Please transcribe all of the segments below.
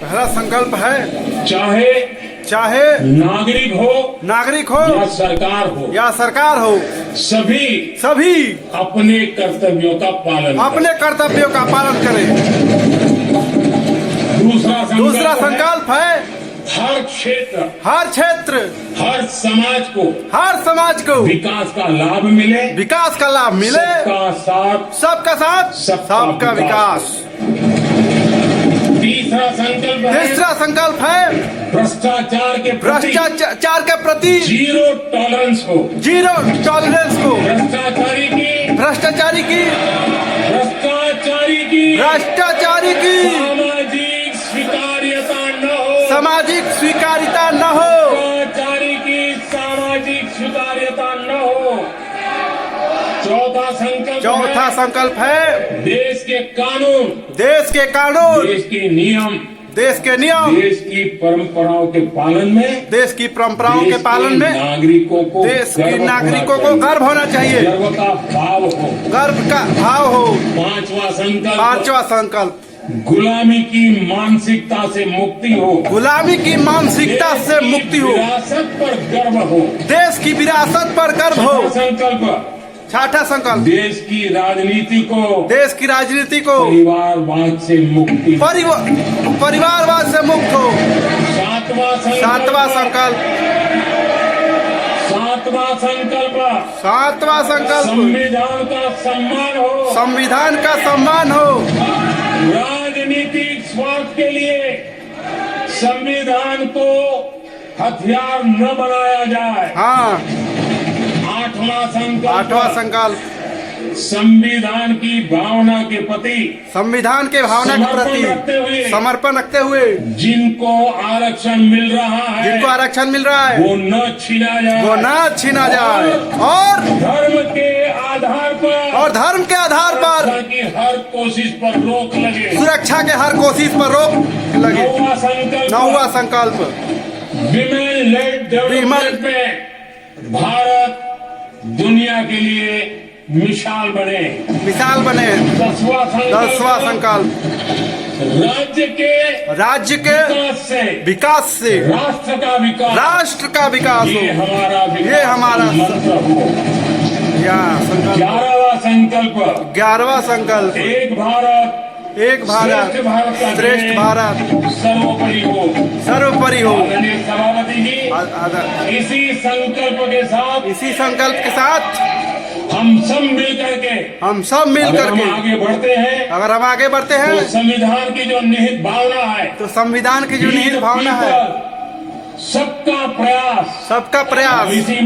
पहला संकल्प है चाहे नागरिक हो या सरकार हो सभी अपने कर्तव्यों का पालन करें। दूसरा संकल्प है हर क्षेत्र हर समाज को विकास का लाभ मिले सबका साथ सबका विकास। तीसरा संकल्प है भ्रष्टाचार के प्रति जीरो टॉलरेंस को भ्रष्टाचारी की सामाजिक स्वीकार्यता न हो चौथा संकल्प है देश के कानून देश के नियम देश की परंपराओं के पालन में देश की नागरिकों को गर्व होना चाहिए, गर्व का भाव हो। पांचवा संकल्प गुलामी की मानसिकता से मुक्ति हो विरासत पर गर्व हो, देश की विरासत पर गर्व हो। छठा संकल्प देश की राजनीति को परिवारवाद से मुक्त हो। सातवां संकल्प संविधान का सम्मान हो। राजनीतिक स्वार्थ के लिए संविधान को हथियार न बनाया जाए। आठवां संकल्प संविधान की भावना के प्रति समर्पण रखते हुए जिनको आरक्षण मिल रहा है वो न छीना जाए और धर्म के आधार पर हर कोशिश पर रोक लगे, सुरक्षा के हर कोशिश पर रोक लगे। नौवां संकल्प विमेन लेड डेवलपमेंट भारत दुनिया के लिए मिसाल बने। 10वां संकल्प राज्य के विकास से राष्ट्र का विकास हो। ये हमारा मंत्र हो। 11वां संकल्प एक भारत श्रेष्ठ भारत सर्वोपरि हो। इसी संकल्प के साथ हम सब मिल करके अगर हम आगे बढ़ते हैं तो संविधान की जो निहित भावना है सबका प्रयास इसी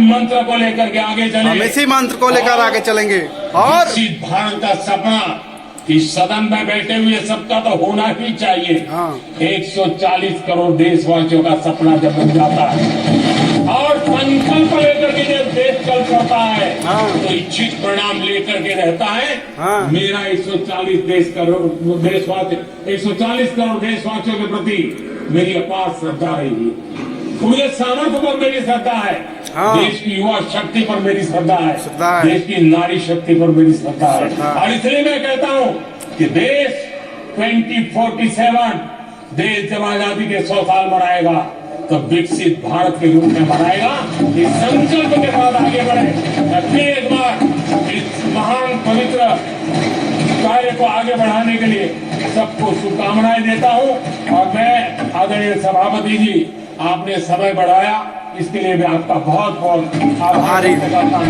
मंत्र को लेकर आगे चलेंगे और भारत का सपना कि सदन में बैठे हुए सबका तो होना ही चाहिए। 140 करोड़ देशवासियों का सपना जब बन जाता है और संकल्प लेकर के जब देश चल पड़ता है तो इच्छित परिणाम लेकर के रहता है। मेरा 140 करोड़ देशवासियों के प्रति मेरी अपार श्रद्धा रहेगी। मुझे सामर्थ्य पर मेरी श्रद्धा है, देश की युवा शक्ति पर मेरी श्रद्धा है, देश की नारी शक्ति पर मेरी श्रद्धा है। और इसलिए मैं कहता हूँ कि देश 2047 देश जब आजादी के 100 साल मनाएगा तो विकसित भारत के रूप में मनाएगा। इस संकल्प के बाद आगे बढ़े। मैं फिर एक बार इस महान पवित्र कार्य को आगे बढ़ाने के लिए सबको शुभकामनाएं देता हूँ। और मैं आदरणीय सभापति जी आपने समय बढ़ाया इसके लिए मैं आपका बहुत बहुत आभार व्यक्त करता हूँ।